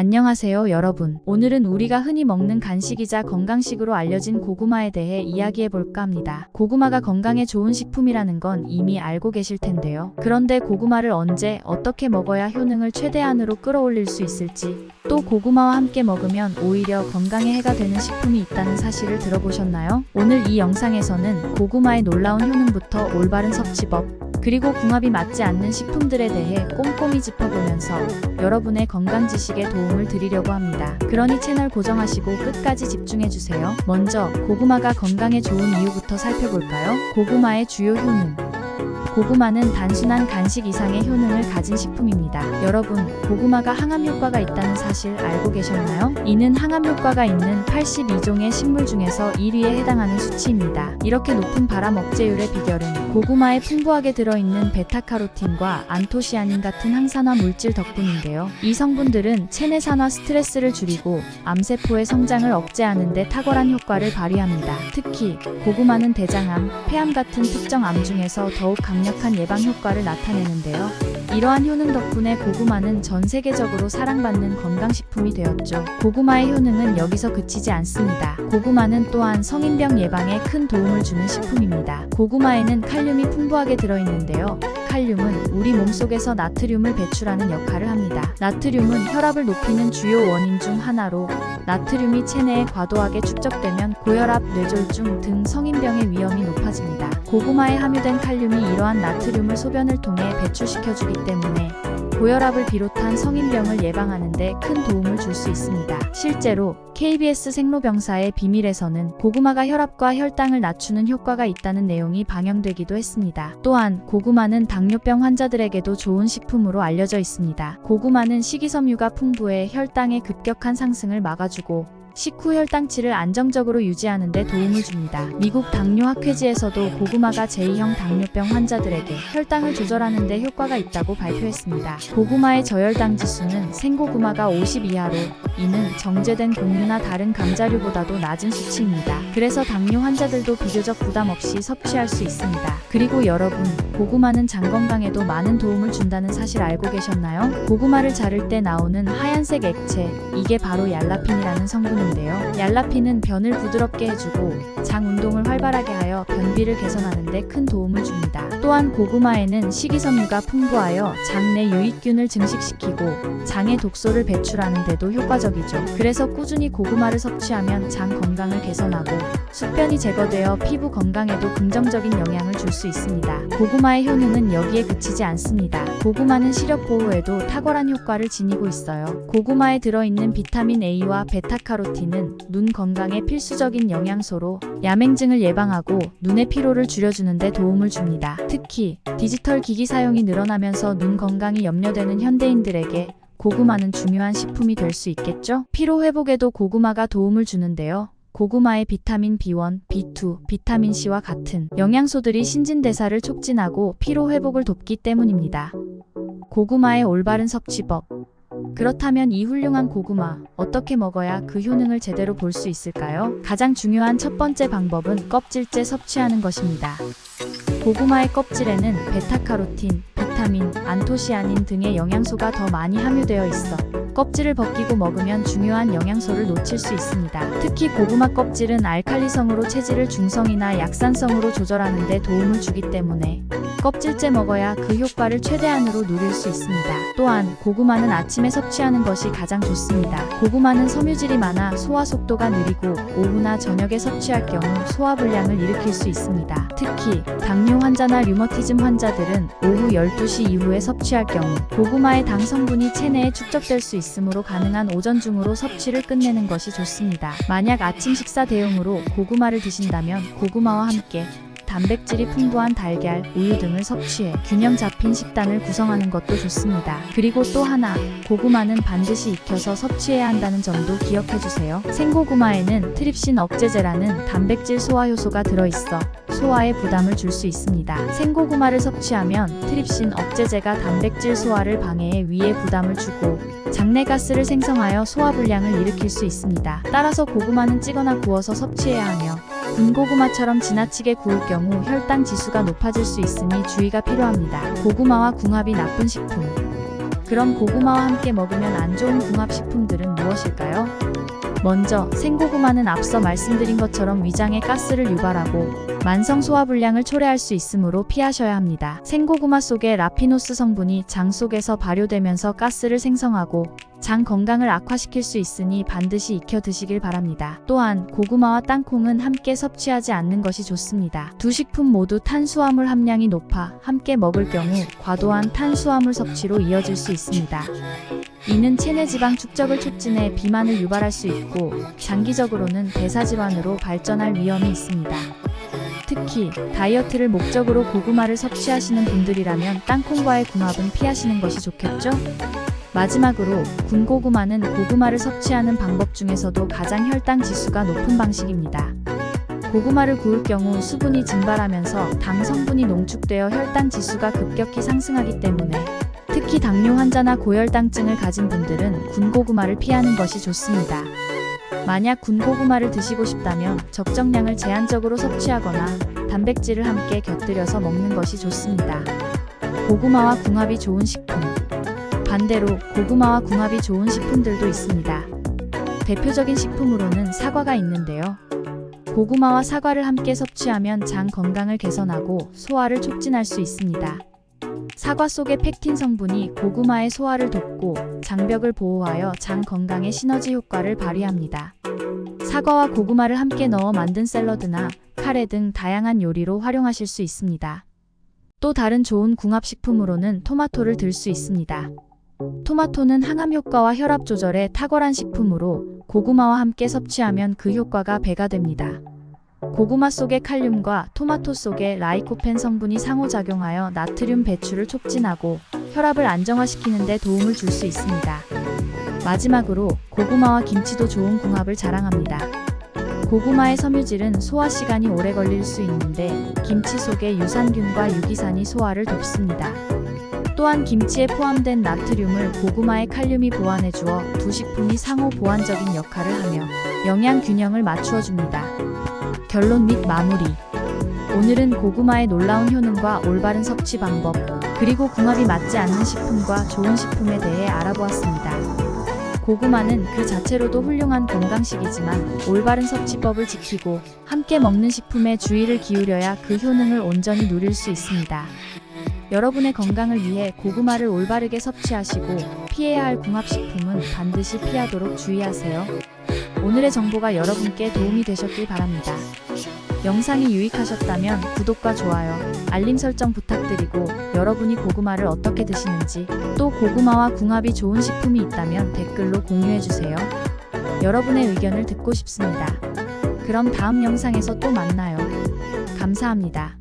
안녕하세요 여러분. 오늘은 우리가 흔히 먹는 간식이자 건강식으로 알려진 고구마에 대해 이야기해 볼까 합니다. 고구마가 건강에 좋은 식품이라는 건 이미 알고 계실 텐데요. 그런데 고구마를 언제 어떻게 먹어야 효능을 최대한으로 끌어올릴 수 있을지, 또 고구마와 함께 먹으면 오히려 건강에 해가 되는 식품이 있다는 사실을 들어보셨나요? 오늘 이 영상에서는 고구마의 놀라운 효능부터 올바른 섭취법, 그리고 궁합이 맞지 않는 식품들에 대해 꼼꼼히 짚어보면서 여러분의 건강 지식에 도움을 드리려고 합니다. 그러니 채널 고정하시고 끝까지 집중해주세요. 먼저 고구마가 건강에 좋은 이유부터 살펴볼까요? 고구마의 주요 효능. 고구마는 단순한 간식 이상의 효능을 가진 식품입니다. 여러분, 고구마가 항암 효과가 있다는 사실 알고 계셨나요? 이는 항암 효과가 있는 82종의 식물 중에서 1위에 해당하는 수치입니다. 이렇게 높은 발암 억제율의 비결은 고구마에 풍부하게 들어있는 베타카로틴과 안토시아닌 같은 항산화 물질 덕분인데요. 이 성분들은 체내 산화 스트레스를 줄이고 암세포의 성장을 억제하는 데 탁월한 효과를 발휘합니다. 특히 고구마는 대장암, 폐암 같은 특정 암 중에서 더욱 강력한 예방 효과를 나타내는데요. 이러한 효능 덕분에 고구마는 전 세계적으로 사랑받는 건강식품이 되었죠. 고구마의 효능은 여기서 그치지 않습니다. 고구마는 또한 성인병 예방에 큰 도움을 주는 식품입니다. 고구마에는 칼륨이 풍부하게 들어있는데요. 칼륨은 우리 몸속에서 나트륨을 배출하는 역할을 합니다. 나트륨은 혈압을 높이는 주요 원인 중 하나로, 나트륨이 체내에 과도하게 축적되면 고혈압, 뇌졸중 등 성인병의 위험이 높아집니다. 고구마에 함유된 칼륨이 이러한 나트륨을 소변을 통해 배출시켜주기 때문에 고혈압을 비롯한 성인병을 예방하는 데 큰 도움을 줄 수 있습니다. 실제로 KBS 생로병사의 비밀에서는 고구마가 혈압과 혈당을 낮추는 효과가 있다는 내용이 방영되기도 했습니다. 또한 고구마는 당뇨병 환자들에게도 좋은 식품으로 알려져 있습니다. 고구마는 식이섬유가 풍부해 혈당의 급격한 상승을 막아주고 식후 혈당치를 안정적으로 유지하는 데 도움을 줍니다. 미국 당뇨학회지에서도 고구마가 제2형 당뇨병 환자들에게 혈당을 조절하는 데 효과가 있다고 발표했습니다. 고구마의 저혈당 지수는 생고구마가 50 이하로, 이는 정제된 곡류나 다른 감자류보다도 낮은 수치입니다. 그래서 당뇨 환자들도 비교적 부담 없이 섭취할 수 있습니다. 그리고 여러분, 고구마는 장 건강에도 많은 도움을 준다는 사실 알고 계셨나요? 고구마를 자를 때 나오는 하얀색 액체, 이게 바로 얄라핀이라는 성분입니다. 얄라핀은 변을 부드럽게 해주고 장 운동을 활발하게 하여 변비를 개선하는 데 큰 도움을 줍니다. 또한 고구마에는 식이섬유가 풍부하여 장내 유익균을 증식시키고 장의 독소를 배출하는 데도 효과적이죠. 그래서 꾸준히 고구마를 섭취하면 장 건강을 개선하고 숙변이 제거되어 피부 건강에도 긍정적인 영향을 줄 수 있습니다. 고구마의 효능은 여기에 그치지 않습니다. 고구마는 시력 보호에도 탁월한 효과를 지니고 있어요. 고구마에 들어있는 비타민 A와 베타카로틴은 눈 건강에 필수적인 영양소로 야맹증을 예방하고 눈의 피로를 줄여주는 데 도움을 줍니다. 특히 디지털 기기 사용이 늘어나면서 눈 건강이 염려되는 현대인들에게 고구마는 중요한 식품이 될 수 있겠죠? 피로 회복에도 고구마가 도움을 주는데요. 고구마의 비타민 B1, B2, 비타민 C와 같은 영양소들이 신진대사를 촉진하고 피로 회복을 돕기 때문입니다. 고구마의 올바른 섭취법. 그렇다면 이 훌륭한 고구마, 어떻게 먹어야 그 효능을 제대로 볼 수 있을까요? 가장 중요한 첫 번째 방법은 껍질째 섭취하는 것입니다. 고구마의 껍질에는 베타카로틴, 비타민, 안토시아닌 등의 영양소가 더 많이 함유되어 있어 껍질을 벗기고 먹으면 중요한 영양소를 놓칠 수 있습니다. 특히 고구마 껍질은 알칼리성으로 체질을 중성이나 약산성으로 조절하는 데 도움을 주기 때문에 껍질째 먹어야 그 효과를 최대한으로 누릴 수 있습니다. 또한 고구마는 아침에 섭취하는 것이 가장 좋습니다. 고구마는 섬유질이 많아 소화 속도가 느리고 오후나 저녁에 섭취할 경우 소화불량을 일으킬 수 있습니다. 특히 당뇨 환자나 류머티즘 환자들은 오후 12시 이후에 섭취할 경우 고구마의 당 성분이 체내에 축적될 수 있으므로 가능한 오전 중으로 섭취를 끝내는 것이 좋습니다. 만약 아침 식사 대용으로 고구마를 드신다면 고구마와 함께 단백질이 풍부한 달걀, 우유 등을 섭취해 균형 잡힌 식단을 구성하는 것도 좋습니다. 그리고 또 하나, 고구마는 반드시 익혀서 섭취해야 한다는 점도 기억해주세요. 생고구마에는 트립신 억제제라는 단백질 소화 효소가 들어있어 소화에 부담을 줄 수 있습니다. 생고구마를 섭취하면 트립신 억제제가 단백질 소화를 방해해 위에 부담을 주고 장내 가스를 생성하여 소화불량을 일으킬 수 있습니다. 따라서 고구마는 찌거나 구워서 섭취해야 하며 군고구마처럼 지나치게 구울 경우 혈당 지수가 높아질 수 있으니 주의가 필요합니다. 고구마와 궁합이 나쁜 식품. 그럼 고구마와 함께 먹으면 안 좋은 궁합식품들은 무엇일까요? 먼저 생고구마는 앞서 말씀드린 것처럼 위장에 가스를 유발하고 만성 소화불량을 초래할 수 있으므로 피하셔야 합니다. 생고구마 속의 라피노스 성분이 장 속에서 발효되면서 가스를 생성하고 장 건강을 악화시킬 수 있으니 반드시 익혀 드시길 바랍니다. 또한 고구마와 땅콩은 함께 섭취하지 않는 것이 좋습니다. 두 식품 모두 탄수화물 함량이 높아 함께 먹을 경우 과도한 탄수화물 섭취로 이어질 수 있습니다. 이는 체내 지방 축적을 촉진해 비만을 유발할 수 있고 장기적으로는 대사질환으로 발전할 위험이 있습니다. 특히 다이어트를 목적으로 고구마를 섭취하시는 분들이라면 땅콩과의 궁합은 피하시는 것이 좋겠죠? 마지막으로 군고구마는 고구마를 섭취하는 방법 중에서도 가장 혈당 지수가 높은 방식입니다. 고구마를 구울 경우 수분이 증발하면서 당 성분이 농축되어 혈당 지수가 급격히 상승하기 때문에 특히 당뇨 환자나 고혈당증을 가진 분들은 군고구마를 피하는 것이 좋습니다. 만약 군고구마를 드시고 싶다면 적정량을 제한적으로 섭취하거나 단백질을 함께 곁들여서 먹는 것이 좋습니다. 고구마와 궁합이 좋은 식품. 반대로 고구마와 궁합이 좋은 식품들도 있습니다. 대표적인 식품으로는 사과가 있는데요. 고구마와 사과를 함께 섭취하면 장 건강을 개선하고 소화를 촉진할 수 있습니다. 사과 속의 펙틴 성분이 고구마의 소화를 돕고 장벽을 보호하여 장 건강에 시너지 효과를 발휘합니다. 사과와 고구마를 함께 넣어 만든 샐러드나 카레 등 다양한 요리로 활용하실 수 있습니다. 또 다른 좋은 궁합식품으로는 토마토를 들 수 있습니다. 토마토는 항암 효과와 혈압 조절에 탁월한 식품으로 고구마와 함께 섭취하면 그 효과가 배가 됩니다. 고구마 속의 칼륨과 토마토 속의 라이코펜 성분이 상호작용하여 나트륨 배출을 촉진하고 혈압을 안정화시키는 데 도움을 줄 수 있습니다. 마지막으로 고구마와 김치도 좋은 궁합을 자랑합니다. 고구마의 섬유질은 소화 시간이 오래 걸릴 수 있는데 김치 속의 유산균과 유기산이 소화를 돕습니다. 또한 김치에 포함된 나트륨을 고구마의 칼륨이 보완해 주어 두 식품이 상호 보완적인 역할을 하며 영양 균형을 맞추어 줍니다. 결론 및 마무리. 오늘은 고구마의 놀라운 효능과 올바른 섭취 방법, 그리고 궁합이 맞지 않는 식품과 좋은 식품에 대해 알아보았습니다. 고구마는 그 자체로도 훌륭한 건강식이지만 올바른 섭취법을 지키고 함께 먹는 식품에 주의를 기울여야 그 효능을 온전히 누릴 수 있습니다. 여러분의 건강을 위해 고구마를 올바르게 섭취하시고 피해야 할 궁합식품은 반드시 피하도록 주의하세요. 오늘의 정보가 여러분께 도움이 되셨길 바랍니다. 영상이 유익하셨다면 구독과 좋아요, 알림 설정 부탁드리고 여러분이 고구마를 어떻게 드시는지 또 고구마와 궁합이 좋은 식품이 있다면 댓글로 공유해주세요. 여러분의 의견을 듣고 싶습니다. 그럼 다음 영상에서 또 만나요. 감사합니다.